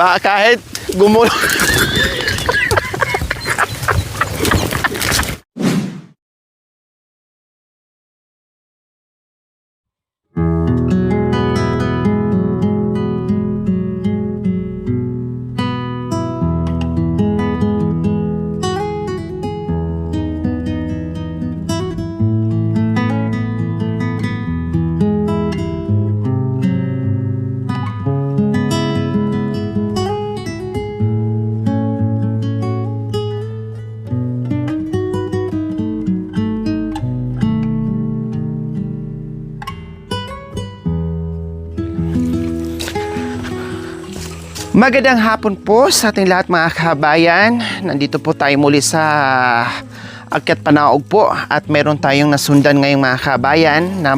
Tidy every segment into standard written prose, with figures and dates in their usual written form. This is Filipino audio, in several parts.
kahit gumulo. Magandang hapon po sa ating lahat mga kabayan. Nandito po tayo muli sa Akyat Panaog po at meron tayong nasundan ngayong mga kabayan na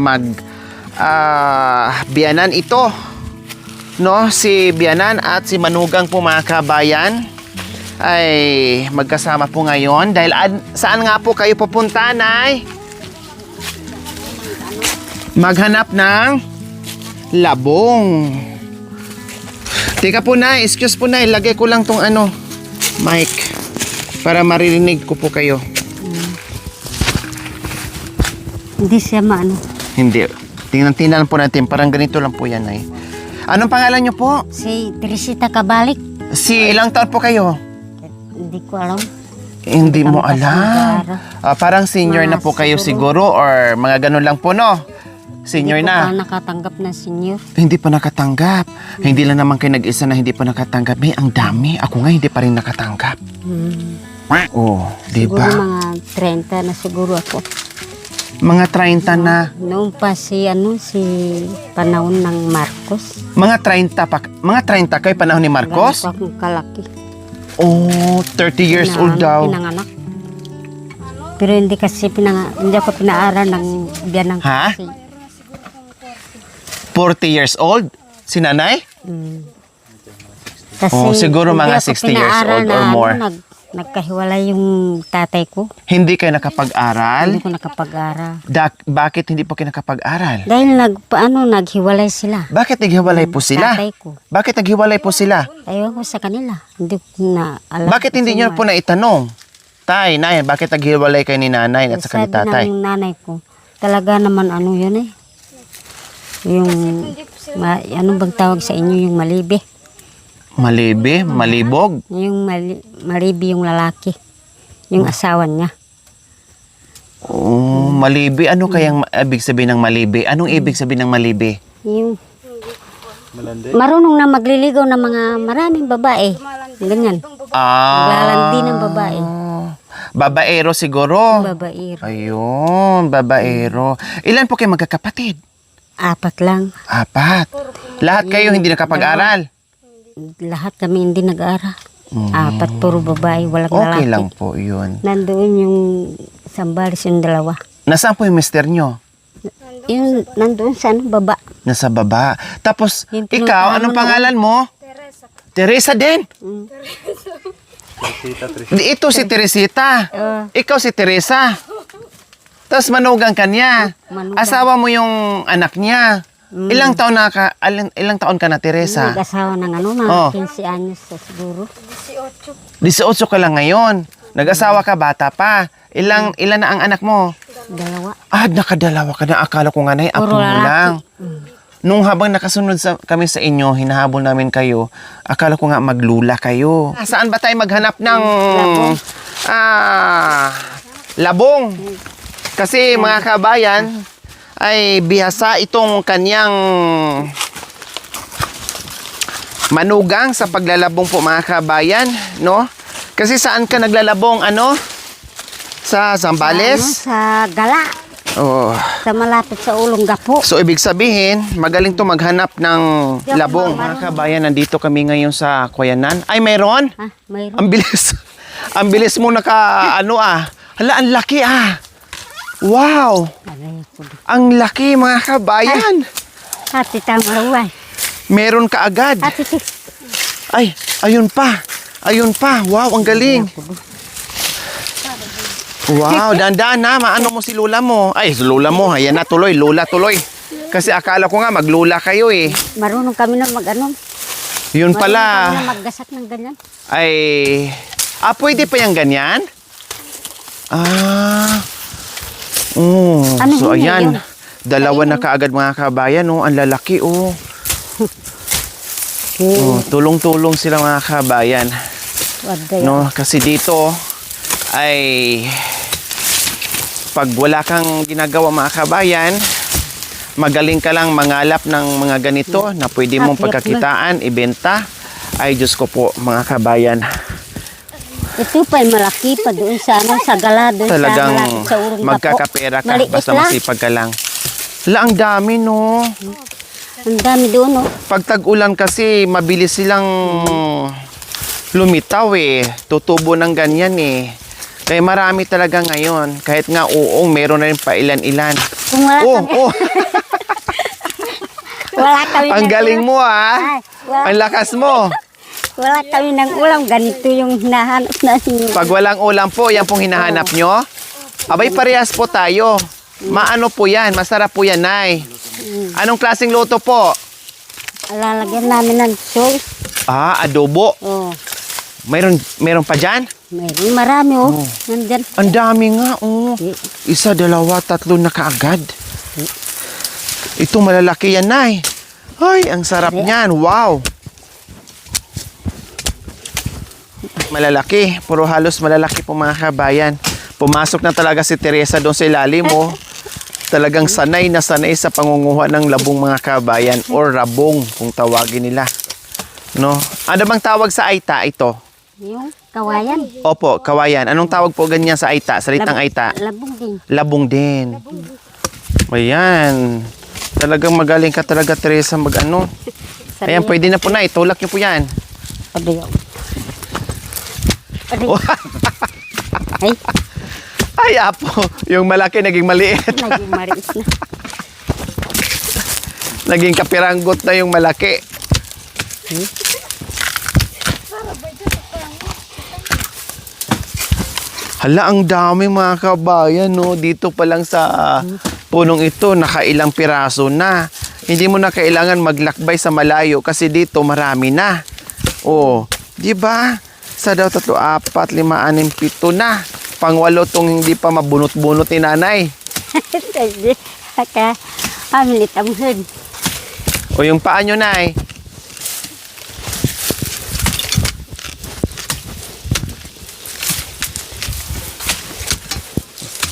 biyanan ito. No, si Biyanan at si Manugang po mga kabayan ay magkasama po ngayon dahil saan nga po kayo pupunta, Nay? Maghanap ng labong. Teka po na, excuse po na, ilagay ko lang tong mic para maririnig ko po kayo. Hindi siya maano. Hindi. Tingnan po natin, parang ganito lang po yan ay. Anong pangalan niyo po? Si Teresita Kabalik. Ilang taon po kayo? Hindi ko alam. Hindi mo alam. Parang senior na po kayo siguro or mga ganun lang po, no? Senior hindi na. Hindi pa nakatanggap na senior. Hindi pa nakatanggap. Hindi lang naman kayo nag-isa na hindi pa nakatanggap. May ang dami. Ako nga hindi pa rin nakatanggap. Oh, di Siguro ba? mga 30 na siguro ako. Mga 30 na. Noong pa si panahon ng Marcos. Mga 30 kayo panahon ni Marcos? Gano'n pa akong kalaki. Oh, 30 years old daw. Pinanganak. Pero hindi kasi hindi ako pinaaral ng biyanang Ha? kasi. 40 years old? Si nanay? Kasi Oh, siguro hindi mga ako 60 years pinaaral old na or more. Nagkahiwalay yung tatay ko. Hindi kayo nakapag-aral? Hindi ko nakapag-aral. Bakit hindi po kayo nakapag-aral? Dahil naghiwalay sila. Bakit naghiwalay po sila? Tatay ko. Bakit naghiwalay po sila? Ayaw ko sa kanila. Hindi ko na alam. Bakit hindi nyo po naitanong? Tay, nay, bakit naghiwalay kayo ni nanay at sa ni tatay? Sabi ng nanay ko, talaga naman yun eh. Yung, ano bang tawag sa inyo, yung malibi. Malibi? Malibog? Yung malibi yung lalaki. Yung asawa niya. Oh, malibi. Ano kayang ibig sabihin ng malibi? Anong ibig sabihin ng malibi? Yung marunong na magliligaw ng mga maraming babae. Ganyan. Maglalandi ng babae. Babaero siguro. Babaero. Ayun, babaero. Ilan po kayo magkakapatid? 4 lang. 4. Lahat kayo hindi nakapag-aral? Lahat kami hindi nag-aaral. 4, puro babae, walang lalaki. Okay lang po yun. Nandoon yung Sambales yung 2. Nasaan po yung mister nyo? Yung nandoon sa baba. Nasa baba. Tapos, Yung ikaw, pinuntahan anong mo pangalan mo? Teresa din. Ito si Teresita. Ikaw si Teresa. Tapos manugang ka niya. Manugang. Asawa mo yung anak niya. Ilang taon ka na, Teresa? Nag-asawa ng mga 15 anyos sa siguro. 18 ka lang ngayon. Nag-asawa ka, bata pa. Ilan na ang anak mo? 2. Nakadalawa ka na. Akala ko nga na, apo mo Puro lalaki. lang. Nung habang nakasunod kami sa inyo, hinahabol namin kayo, akala ko nga maglula kayo. Saan ba tayo maghanap ng labong? Kasi mga kabayan, ay bihasa itong kanyang manugang sa paglalabong po mga kabayan, no? Kasi saan ka naglalabong, Sa Zambales? Sa Gala. Oh. Sa malapit sa Ulong Gapo. So, ibig sabihin, magaling to maghanap ng labong. Mga kabayan, nandito kami ngayon sa Kuyanan. Ay, mayroon? Mayroon. Ang bilis. Ang bilis mo Hala, ang laki Wow! Ang laki, mga kabayan. Hati tamaruay. Meron ka agad. Hati ti. Ay, ayun pa. Ayun pa. Wow, ang galing. Wow, dandan na. Maano mo si lula mo? Ay, si lula mo. Ayan na, tuloy. Lula, tuloy. Kasi akala ko nga maglula kayo eh. Marunong kami na Yun Marunong pala. ka na maggasak ng ganyan. Ay, pwede pa yung ganyan? Ano So, yun, ayan. yun? Dalawa na kaagad mga kabayan, oh. Ang lalaki, oh. Okay. Oh, tulong-tulong sila mga kabayan. Wag kayo. No, kasi dito ay pag wala kang ginagawa mga kabayan, magaling ka lang mangalap ng mga ganito na pwede mong pagkakitaan, ibenta. Ay, Diyos ko po, mga kabayan. Ito pa malaki pa doon sa sa gala doon Talagang sa malapit sa urong magkakapera ka Maliit basta lang. masipag ka lang. Hala, ang dami, no? Ang dami doon, no? Pag tag-ulan kasi, mabilis silang lumitaw eh. Tutubo ng ganyan eh. Kaya marami talaga ngayon. Kahit nga uong, meron na rin pa ilan-ilan. Kung wala Oh, kami, oh, wala kami ang ng galing ulam. mo ah. Ay, wala, Ang lakas mo. wala kami ng ulam. Ganito yung hinahanap natin. Pag walang ulam po, yan pong hinahanap nyo. Abay, parehas po tayo. Maano po yan? Masarap po yan, Nay. Anong klaseng luto po? Lalagyan namin ng soy. Adobo. Oh, Meron pa dyan? meron marami, oh. Nandyan. Ang dami nga, oh. Isa, dalawa, tatlo na kaagad. Ito malalaki yan, Nay. Ay, ang sarap niyan. Wow. Malalaki. Puro halos malalaki po mga kabayan. Pumasok na talaga si Teresa doon sa ilalim mo. Talagang sanay na sanay sa pangunguha ng labong mga kabayan or rabong kung tawagin nila. No? Ano bang tawag sa Aita ito? Yung kawayan. Opo, kawayan. Anong tawag po ganyan sa Aita? Salitang Aita? Labong din. Labong din. Ayan. Talagang magaling ka talaga, Teresa, mag-ano. Ayan, pwede na po na. Itulak niyo po yan. Padayaw. Oh. Ay, Ay, apo. Yung malaki naging maliit. naging mariit na. Naging kapiranggot na yung malaki. Hala, ang dami mga kabayan, no? Dito pa lang sa punong ito, nakailang piraso na. Hindi mo na kailangan maglakbay sa malayo kasi dito marami na. Oh, di ba? Sa daw 3, 4, 5, 6, 7 na. Pangwalo tong hindi pa mabunot-bunot ni nanay. Sige. Haka, amilit ang hud. O yung paa nyo, nay.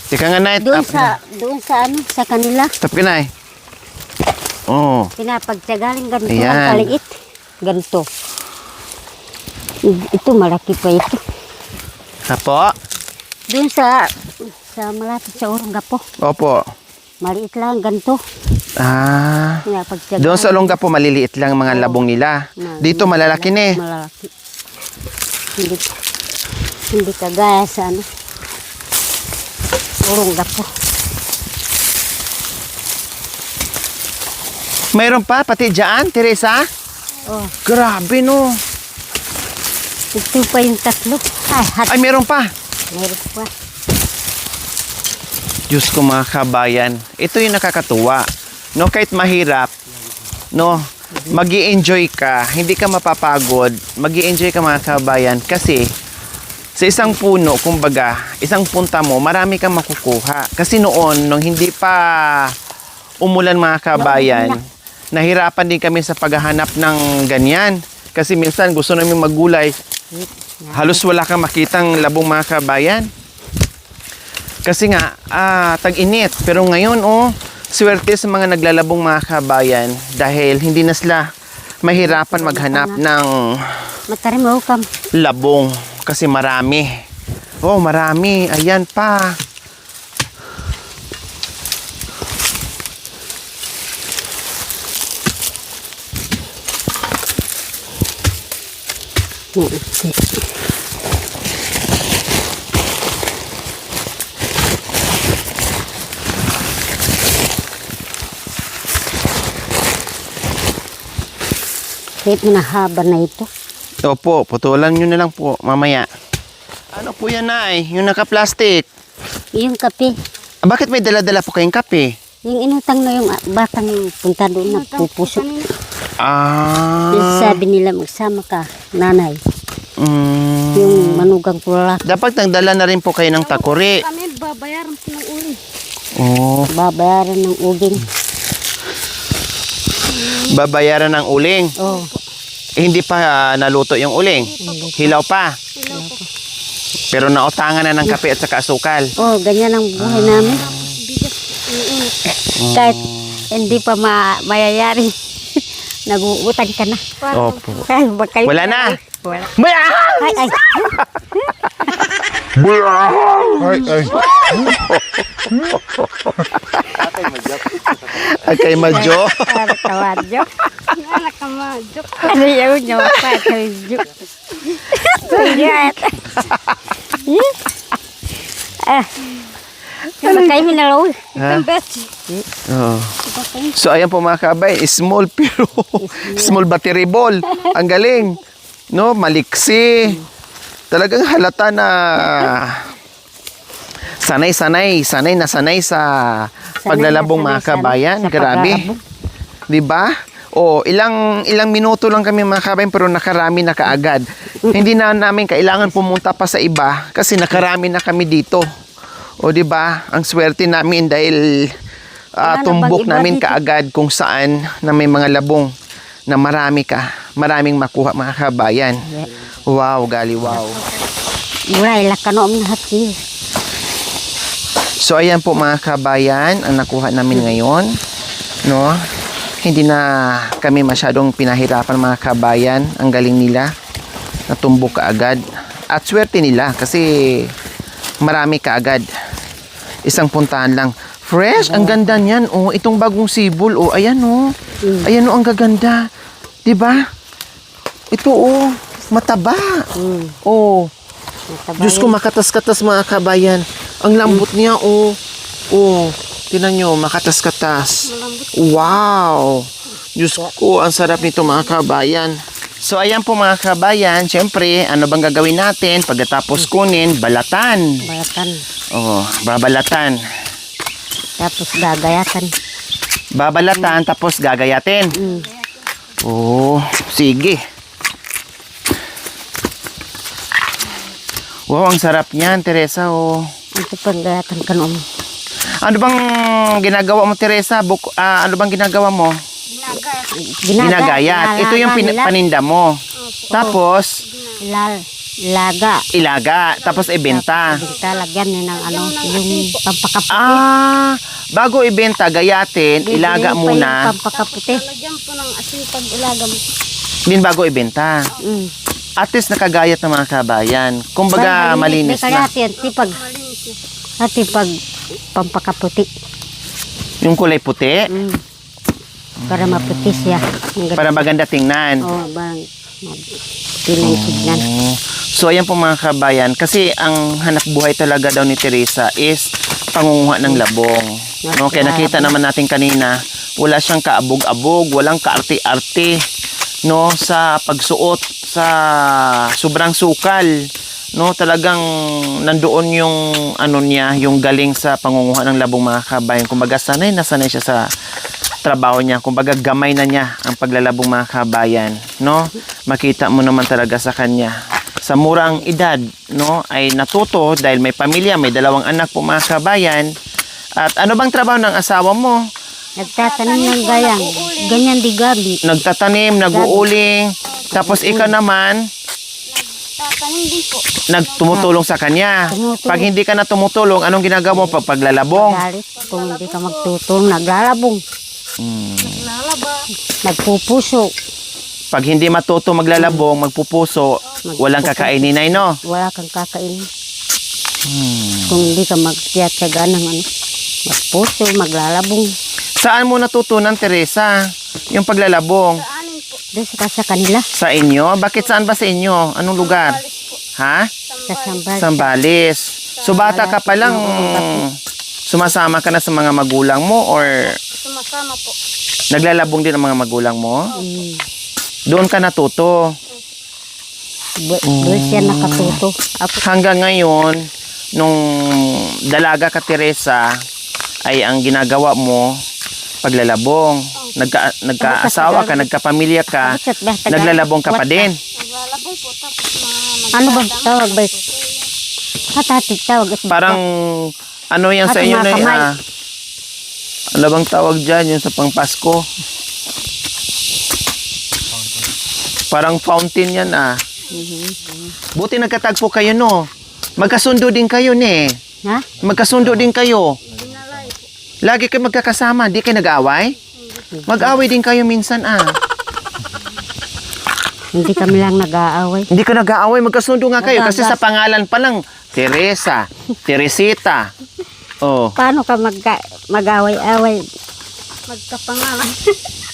Teka nga, nay. Doon sa ano, sa kanila, Tap ka, nay. Oh. pinapagtiyagaling ganito Ayan. ang kaliit. Ganito. Ito, malaki pa ito. Apo. Doon sa malapit sa Oronggapo. Opo. Maliit lang, ganito. Pinapagtiyagaling. Doon sa Olongga po, maliliit lang mga labong nila. Dito, malalaki na eh. Malalaki. Hindi kagaya sa ano. Oronggapo. Mayroon pa, pati dyan, Teresa? Oh, Grabe, no? ito pa yung 3. Ay, meron pa. Meron pa. Diyos ko mga kabayan, ito yung nakakatuwa. No, kahit mahirap, no, mag-i-enjoy ka, hindi ka mapapagod, mag-i-enjoy ka mga kabayan kasi sa isang puno, kumbaga, isang punta mo, marami kang makukuha. Kasi noon, nung hindi pa umulan mga kabayan, nahirapan din kami sa paghahanap ng ganyan. Kasi minsan gusto namin maggulay, halos wala kang makitang labong mga kabayan. Kasi nga, tag-init. Pero ngayon, swerte sa mga naglalabong mga kabayan dahil hindi na sila mahirapan maghanap ng Matarim mo kam. labong. Kasi marami. Oh, marami. Ayan pa. Kahit minahaba na ito. Opo, putulan nyo na lang po mamaya. Ano po yan, Nay? Yung naka-plastic. Yung kape. Bakit may dala-dala po kayong kape? Yung inutang na yung batang punta doon na pupuso. Sabi nila magsama ka, nanay. Mm. Yung manugang pula. Dapat nagdala na rin po kayo ng takuri. Kami babayaran po ng uling. Oh. Babayaran ng uging. Babayaran ng uling. Oh. Hindi pa naluto yung uling. Hilaw pa. Pero nautangan na ng kape at saka asukal. Oh, ganyan ang buhay namin. Kahit hindi pa mayayari. Nag-uutang ka na. Opo. Ay, wag kayo. Wala na. Wala. Maya! Ay, ay. Kay Madjo. Para tawadyo. Anak ka madyo. Ano yun nyo? Patadyo. Pagkat. Ano kayo minalaw? Ha? Oh. So ayan po mga kabay, small pero small battery ball. Ang galing. No, maliksi. Talagang halata na sanay sa paglalabong mga kabayan. Grabe. 'Di ba? O ilang minuto lang kami mga kabayan pero nakarami na kaagad. Hindi na namin kailangan pumunta pa sa iba kasi nakarami na kami dito. O 'di ba? Ang swerte namin dahil tumbok namin kaagad kung saan na may mga labong na maraming makuha mga kabayan. Wow, gali wow. Mula ilakano ang hati. So ayan po mga kabayan ang nakuha namin ngayon, no? Hindi na kami masyadong pinahirapan mga kabayan. Ang galing nila. Natumbok kaagad. At swerte nila kasi marami kaagad. Isang puntahan lang. Fresh, ang ganda niyan. Oh, itong bagong sibol. Oh, ayan oh. Ayan oh, ang gaganda. 'Di ba? Ito oh, mataba. Oh. Diyos ko, makatas-katas mga kabayan. Ang lambot niya oh. Oh, tingnan niyo, makatas-katas. Wow. Diyos ko, ang sarap nito mga kabayan. So ayan po mga kabayan, syempre, ano bang gagawin natin pagkatapos kunin? Balatan. Balatan. Oh, babalatan. Tapos gagayatan. Babalatan tapos gagayatin. Oh, sige. Wow, ang sarap niyan, Teresa. Oh. Ito paggayatan ka noon. Ano bang ginagawa mo, Teresa? Ano bang ginagawa mo? Ginagayat. Ito yung paninda mo. Tapos, ilaga. Tapos ibenta. Ibenta, lagyan niya ng ano, yung pampakaputi. Bago ibenta, gayatin, ilaga muna. Yung pampakaputi. Lagyan po ng asin pag ilaga mo. Din bago ibenta. At least nakagayat ng mga kabayan. Kumbaga, malinis na. Hati pag pampakaputi. Yung kulay puti, Para maputi siya. para maganda tingnan. Oo, bang tignan. So, ayan po mga kabayan. Kasi ang hanap buhay talaga daw ni Teresa is pangunguha ng labong. No? Kaya nakita naman natin kanina, wala siyang kaabog-abog, walang kaarte-arte, no? Sa pagsuot, sa sobrang sukal. No, talagang nandoon yung ano niya, yung galing sa pangunguha ng labong mga kabayan. Kumbaga sanay siya sa trabaho niya. Kumbaga gamay na niya ang paglalabong mga kabayan, no? Makita mo naman talaga sa kanya. Sa murang edad, no, ay natuto dahil may pamilya, may 2 anak po mga kabayan. At ano bang trabaho ng asawa mo? Nagtatanim ng gayang. Ganyan di gabi. Nagtatanim, nag-uuling. Tapos ikaw naman, Tatanim din po. nagtumutulong sa kanya. Tumutulong. Pag hindi ka na tumutulong, anong ginagawa mo pag paglalabong? Galit. Kung hindi ka magtutulong, naglalabong. Lalaba. Nagpupuso. Pag hindi matuto maglalabong, magpupuso, walang kakainin na, no? Wala kang kakainin. Kung hindi ka magtiyatsaga ng ano, magpuso, maglalabong. Saan mo natutunan, Teresa, yung paglalabong? Anin po. Doon sa kanila. Sa inyo? Bakit saan ba sa inyo? Anong lugar? Ha? Sa Sambal. Sambales. So bata ka pa lang, sumasama ka na sa mga magulang mo or Sumasama po. naglalabong din ang mga magulang mo? Doon ka natuto. Doon siya nakatuto. Apo. Hanggang ngayon, nung dalaga ka, Teresa, ay ang ginagawa mo, paglalabong. nagkaasawa ka, nagkapamilya ka, naglalabong ka pa din. Naglalabong po, tapos mga Ano bang tawag ba? Katatig tawag. Parang, ano yan sa At inyo na mga kamay. ano bang tawag dyan, yung sa pangpasko? Parang fountain yan Buti nagkatagpo kayo, no? Magkasundo din kayo, ne? Ha? Magkasundo din kayo. Lagi kayo magkakasama, di kayo nag-away? Mag-away din kayo minsan, Hindi kami lang nag-aaway. Hindi ka nag-aaway, magkasundo nga kayo. Kasi Magagas. sa pangalan pa lang, Teresa, Teresita. Oh. Paano ka mag-away-away? magkapangalan.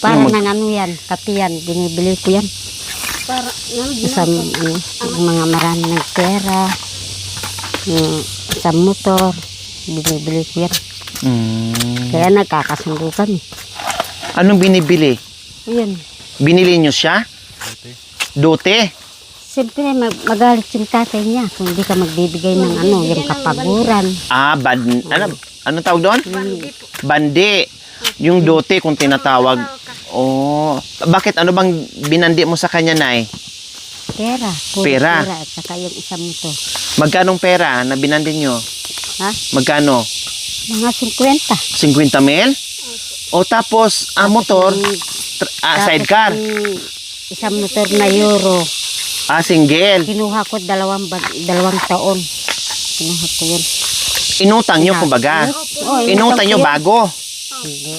Para nang ano yan, kape yan, binibili ko yan. Para, Isang, ang mga marami ng pera, yung isang motor, binibili ko yan. Kaya nagkakasundo kami. Anong binibili? Yun. Binili nyo siya? Dote. Siyempre, magalit yung tatay niya kung hindi ka magbibigay ng ano, yung kapaguran. Ano tawag doon? Bandi. Yung dote kung tinatawag. Oh. Bakit? Ano bang binandi mo sa kanya, Nay? Pera. Puro Pera. pera. At saka yung isang motor. Magkanong pera na binandi nyo? Ha? Magkano? Mga 50. 50 mil? O tapos, motor, sidecar. Tapos, isang motor na euro. Single. Kinuha ko dalawang taon. Kinuha ko yun. Inutang nyo, kumbaga. Oo, Inutang nyo ko yun. bago. Hindi.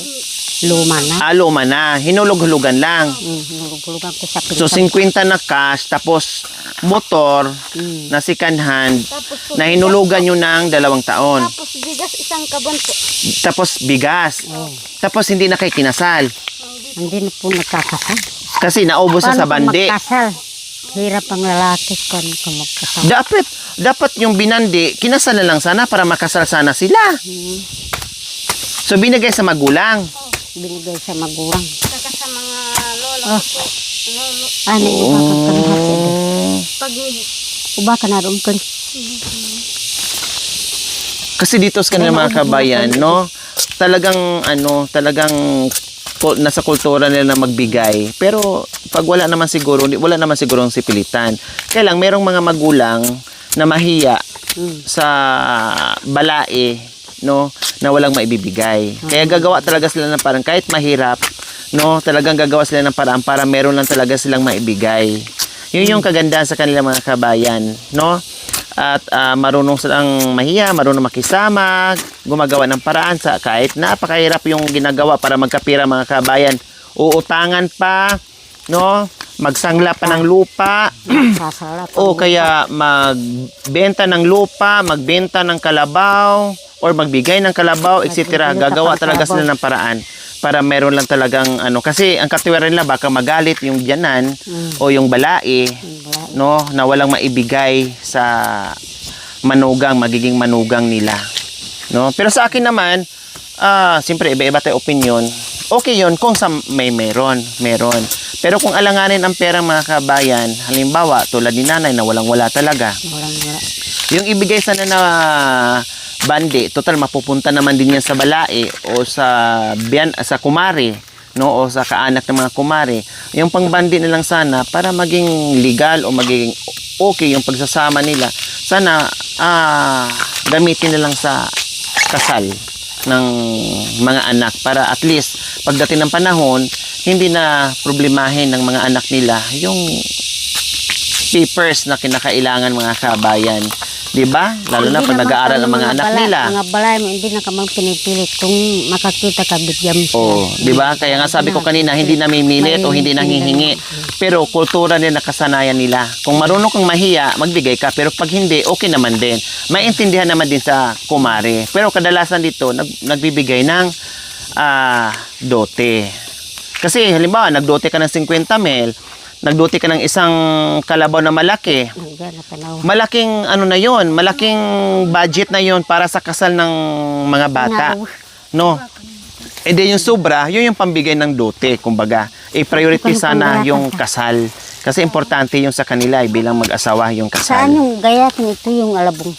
Luma na. Luma na. Hinulog-hulugan lang. Nulog-hulugan ko sa So, 50 na cash, tapos motor na second hand na hinulugan nyo ng 2 taon. tapos bigas isang kabon po. Tapos bigas. Tapos hindi na kayo kinasal. Hindi na po nagkakasal. Kasi naubos sa Paano bandi. kung magkasal? Hirap ang lalaki paano kung magkasal. Dapat yung binandi, kinasal na lang sana para makasal sana sila. So, binigay sa magulang. Binigay sa magulang. Saka sa mga lolo ko po. Lolo. Ano yung kakakalihat? Pag Uba ka na roon ko. Kasi dito sa kanila mga kabayan, no? Talagang nasa kultura nila na magbigay. Pero pag wala naman siguro ang sipilitan. Kaya lang merong mga magulang na mahiya sa balae, no, na walang maibibigay. Kaya gagawa talaga sila ng parang kahit mahirap, no, talagang gagawa sila ng paraan para meron lang talaga silang maibigay. Yun yung kagandahan sa kanila mga kabayan, no? At marunong silang mahiya, marunong makisama, gumagawa ng paraan sa kahit napakahirap yung ginagawa para magkapira mga kabayan. Uutangan pa, no? Magsangla pa ng lupa. O kaya magbenta ng lupa, magbenta ng kalabaw, or magbigay ng kalabaw, etc. Gagawa talaga sila ng paraan para meron lang talagang kasi ang katiwaran nila baka magalit yung biyanan o yung balai, no, na walang maibigay sa magiging manugang nila, no. Pero sa akin naman, siyempre iba-iba tayo opinion. Okay yun kung sa meron. Pero kung alanganin ang pera mga kabayan, halimbawa tulad ni nanay na walang-wala talaga, yung ibigay sana na bandi, total mapupunta naman din yan sa balai o sa kumare, no, o sa kaanak ng mga kumare. Yung pangbandi na lang sana para maging legal o maging okay yung pagsasama nila. Sana gamitin na lang sa kasal ng mga anak para at least pagdating ng panahon hindi na problemahin ng mga anak nila yung papers na kinakailangan mga kabayan. Diba? Lalo na pag nag-aaral ang mga anak nila. Mga balay mo, hindi na ka pinipilit. Kung makakita ka, bigyan mo. Oh, diba? Kaya nga sabi ko kanina, hindi namimilit o hindi nanghihingi. Pero kultura nila, nakasanayan nila. Kung marunong kang mahiya, magbigay ka. Pero pag hindi, okay naman din. Maintindihan naman din sa kumare. Pero kadalasan dito, nagbibigay ng dote. Kasi halimbawa, nagdote ka ng 50 mil, nagdote ka ng isang kalabaw na malaki. Malaking na yon, malaking budget na yon para sa kasal ng mga bata. No? E di yung sobra, yun yung pambigay ng dote, kumbaga. I-priority sana yung kasal. Kasi importante yung sa kanila, bilang mag-asawa yung kasal. Saan yung gayatin ito yung alabong?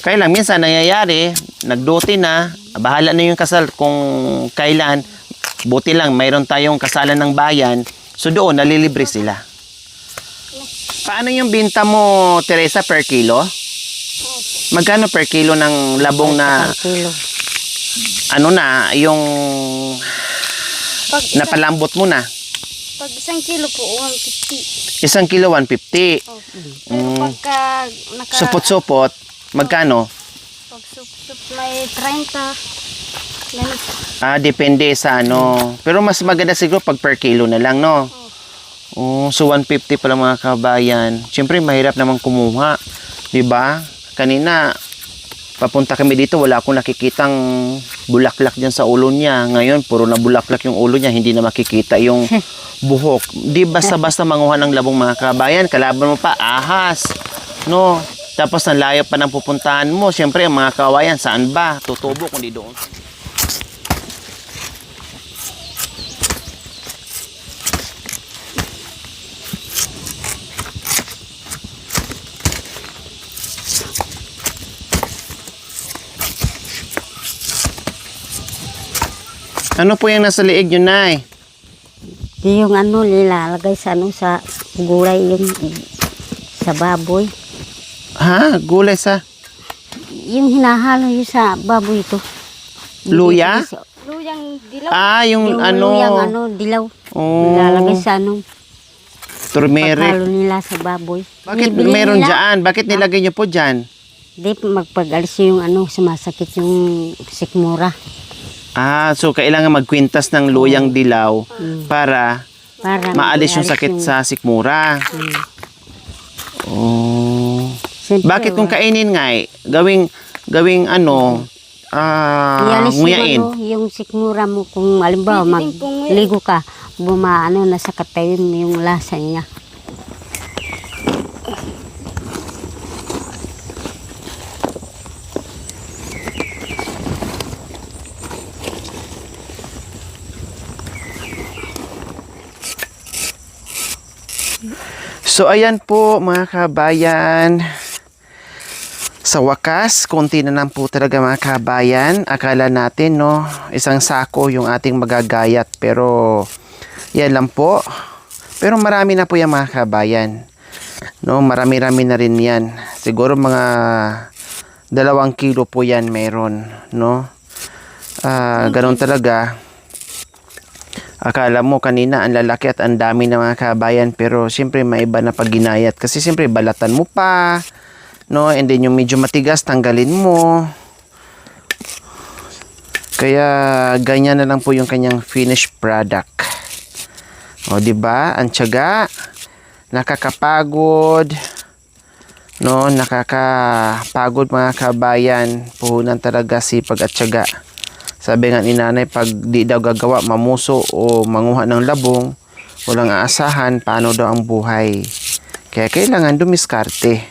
Kaya lang, minsan nangyayari, nagdote na, bahala na yung kasal kung kailan, Buti lang, mayroon tayong kasalan ng bayan. So doon, nalilibre sila. Paano yung binta mo, Teresa, per kilo? Magkano per kilo ng labong na, Isang kilo. ano na, yung Pag isang, napalambot mo na? pag isang kilo po, 150. Isang kilo, 150. Oh. Pero pagka Supot-supot, magkano? pag sup may 30. Ganito. Depende sa ano. Pero mas maganda siguro pag per kilo na lang, no? So 150 pala mga kabayan. Siyempre, mahirap naman kumuha. 'Di ba? Kanina, papunta kami dito, wala akong nakikitang bulaklak dyan sa ulo niya. Ngayon, puro na bulaklak yung ulo niya, hindi na makikita yung buhok. Di basta-basta manguha ng labong mga kabayan. Kalaban mo pa, ahas. No? Tapos, ang layo pa ng pupuntahan mo. Siyempre, ang mga kawayan, saan ba? Tutubo kundi doon. Ano po yung nasa liig yun, Nay? Yung ano, nilalagay sa ano, sa gulay, yung sa baboy. Ha? Gulay sa Yung hinahalo yung sa baboy ito. luya? Luyang dilaw. Yung Yung ano, luyang ano, dilaw. Oh, Nilalagay sa ano, turmeric. paghalo nila sa baboy. Bakit Bibili meron nila. dyan? Bakit nilagay nyo po dyan? Di magpag-alis yung ano, sumasakit yung sikmura. So kailangan magkwintas ng luyang dilaw para Para maalis yung sakit sa sikmura. Oh. Siyempre, Bakit kung kainin nga gawing ano, ialis nguyain? yung, ano, yung sikmura mo kung alimbawa Pwede din kung magligo ka, bumaano na sa katayin yung lasa niya. So ayan po mga kabayan. Sa wakas, konti na lang po talaga mga kabayan. Akala natin no, isang sako yung ating magagayat. Pero yan lang po. Pero marami na po yung mga kabayan. No, marami-rami na rin yan. Siguro mga 2 kilo po yan meron. No? Ganun talaga. Akala mo kanina ang lalaki at ang dami ng mga kabayan, pero siyempre may iba na pag ginayat kasi siyempre balatan mo pa, no? And then yung medyo matigas tanggalin mo. Kaya ganyan na lang po yung kanyang finished product. O di ba? Ang tiyaga, nakakapagod, no? Nakakapagod mga kabayan, puhunan talaga sipag at tiyaga. Sabi nga ni nanay, pag di daw gagawa, mamuso o manguha ng labong, walang aasahan, paano daw ang buhay. Kaya kailangan dumiskarte.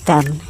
Dami.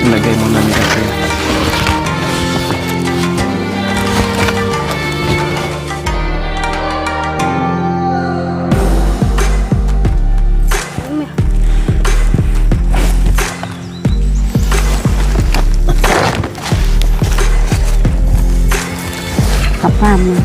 Lagay mo na nila kayo. Kapama.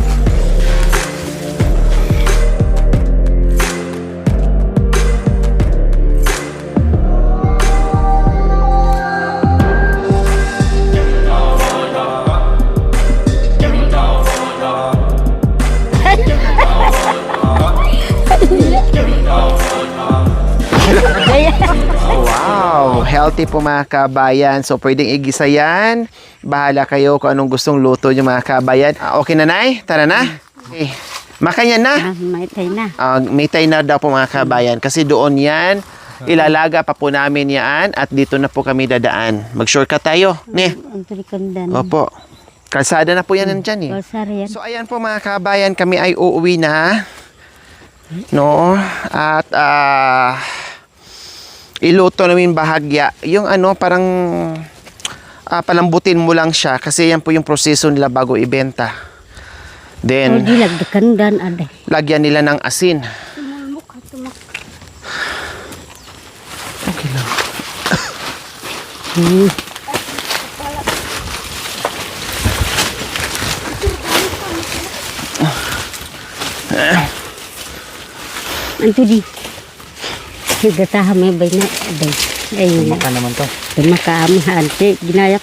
Wow, healthy po mga kabayan. So, pwedeng igisa yan. Bahala kayo kung anong gustong luto nyo mga kabayan. Okay na, Nay? Tara na. Okay. Makayan na. May tay na. May tay na daw po mga kabayan. Kasi doon yan, ilalaga pa po namin yan. At dito na po kami dadaan. Mag-shortcut tayo. Ne? Ang tulikandan. Opo. Kalsada na po yan nandyan eh. Kalsara yan. So, ayan po mga kabayan. Kami ay uuwi na. No? At, iluto namin bahagya. Yung ano, parang palambutin mo lang siya kasi yan po yung proseso nila bago ibenta. O Then, di lagdakandan aday. lagyan nila ng asin. Tumulmok ka, tumak. Okay lang. Anto di. Gatahan may bay na aday. Ay, Maka naman to. makaami hante ginayak.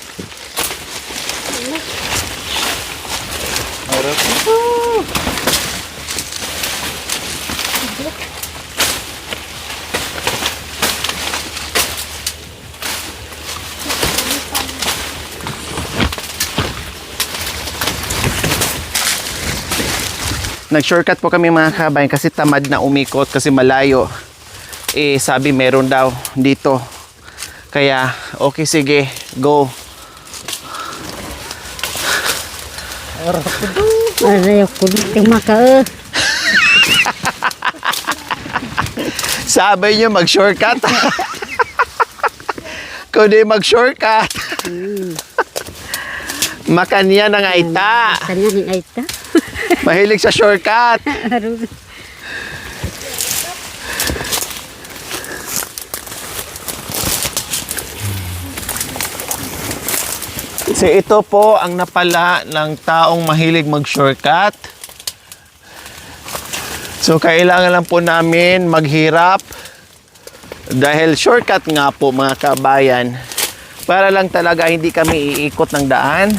Nag-shortcut po kami mga kabayan kasi tamad na umikot kasi malayo. Eh, sabi meron daw dito. Kaya, okay sige, go. Aray ko di maka. Sabi nyo mag-shortcut. Kundi mag-shortcut. Makanya ng aita. Kanya ni aita. Mahilig sa shortcut. Aron. So ito po ang napala ng taong mahilig mag-shortcut. So kailangan lang po namin maghirap dahil shortcut nga po mga kabayan. Para lang talaga hindi kami iikot ng daan.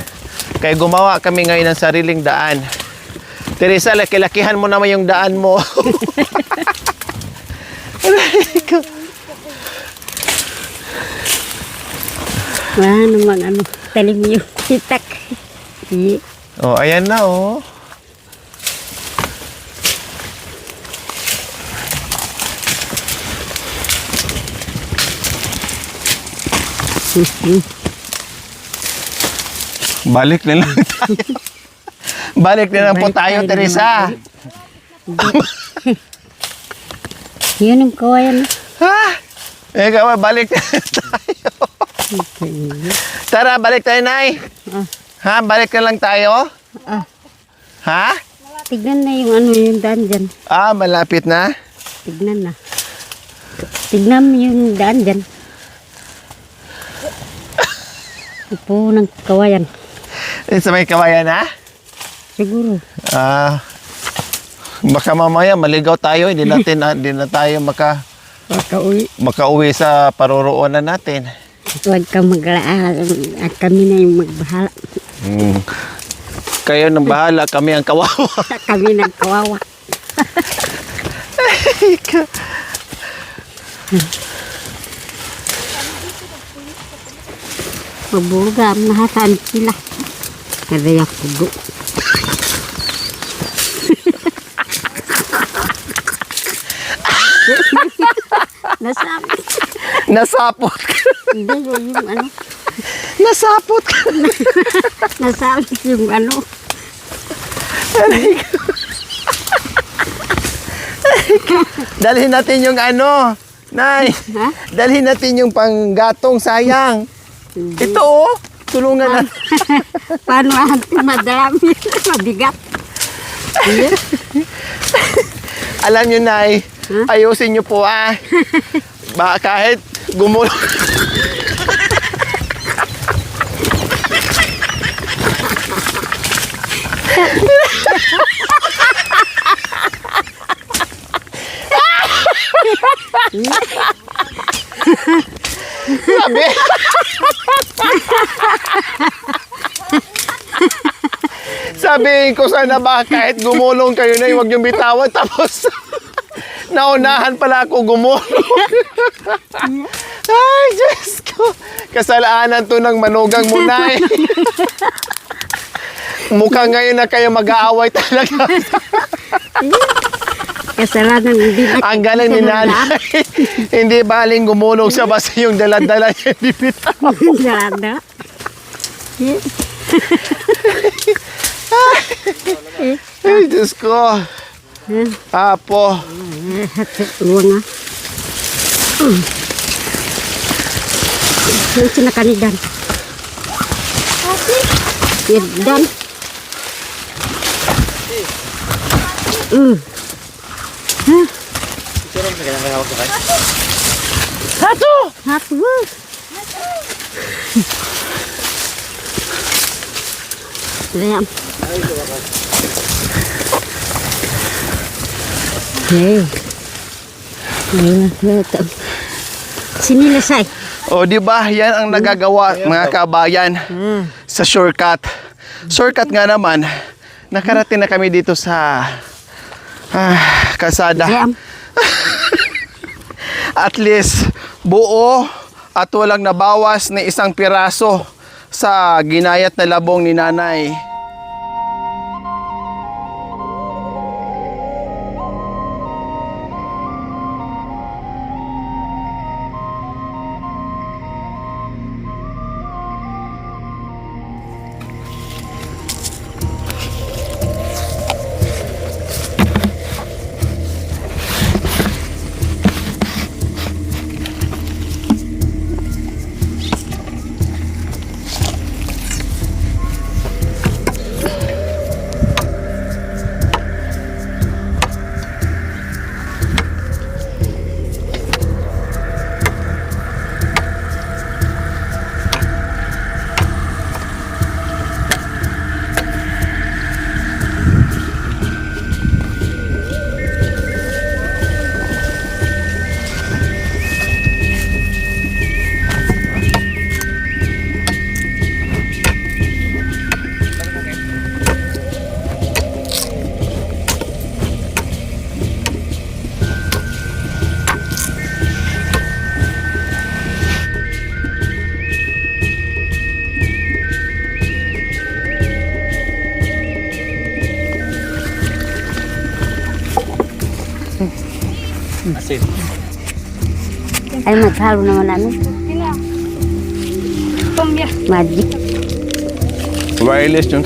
Kaya gumawa kami ngayon ng sariling daan. Teresa, laki-lakihan mo naman yung daan mo. Naman ano, talim yung sitak. Oh, ayan na oh. Balik na lang tayo. Balik na lang po tayo, Teresa. Yun ang kawayan. Ha? Ikaw, balik na lang tayo. Tara, balik tayo, Nay. Ha? Balik na lang tayo? Ah. Ha? Tignan na yung ano yung daan dyan. Ah, malapit na? Tignan na. Tignan mo yung daan dyan. Ipo ng kawayan. Sa may kawayan, ha? Siguro. Ah, baka mamaya maligaw tayo, hindi na tayo makauwi sa paroroonan natin. Huwag kang mag-alaala. At kami na yung magbahala. Kayo nang bahala, kami ang kawawa. Kami ng kawawa. Mabuga, mahataan sila. Kada ako do. Nasapit. Nasapot ka. Hindi, yung ano. Nasapot ka. Nasapit yung ano. Dalhin natin yung ano. Nay, Ha? dalhin natin yung panggatong, sayang. Ito oh, tulungan na. Paano ante madami? Mabigat. Iya. Alam nyo, Nay, ayusin nyo po ah. Baka kahit gumulo. Sabihin ko sana ba kahit gumulong kayo na huwag niyong bitawan tapos naunahan pala ako gumulong. Ay, Diyos ko. Kasalanan to ng manugang munay. Mukhang ngayon na kayo mag-aaway talaga. Kasalanan hindi na. Ang galing ni nanay. Hindi baling gumulong siya basta yung dala-dala niya hindi bitawan. Dada. Ay, Diyos ko. Apo. Uwa nga. Yung sinakanidan. Dan. Hato! Hato. Liam. Hey. Sinilasay. O, di ba? Yan ang nagagawa, mga kabayan, sa shortcut. Shortcut nga naman, nakarating na kami dito sa kalsada. Liam. At least, buo at walang nabawas na isang piraso sa ginayat na labong ni nanay. Ay, maghalo naman namin. Pila. Pambya. Magic. Wireless yung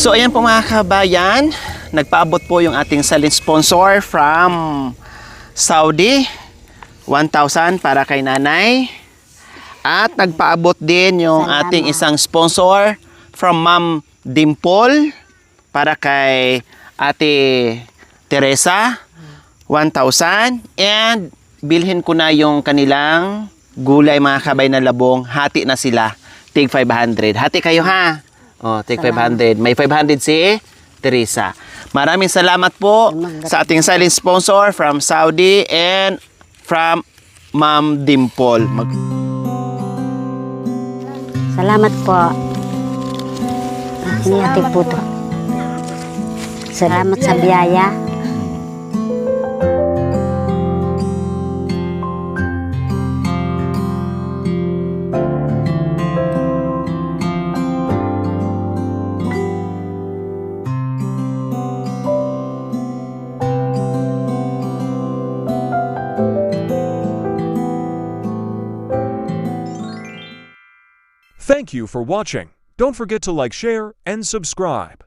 So ayan po mga kabayan, nagpaabot po yung ating silent sponsor from Saudi, 1,000 para kay nanay. At nagpaabot din yung Salamat. ating isang sponsor from Ma'am Dimple para kay Ate Teresa, 1,000. And bilhin ko na yung kanilang gulay mga kabay na labong, hati na sila, tig 500. Hati kayo ha. Oh, take 500. May 500 si Teresa. Maraming salamat po sa ating silent sponsor from Saudi and from Ma'am Dimple. Salamat po. Ini Ate Puto. Salamat sa biyaya. Thank you for watching. Don't forget to like, share, and subscribe.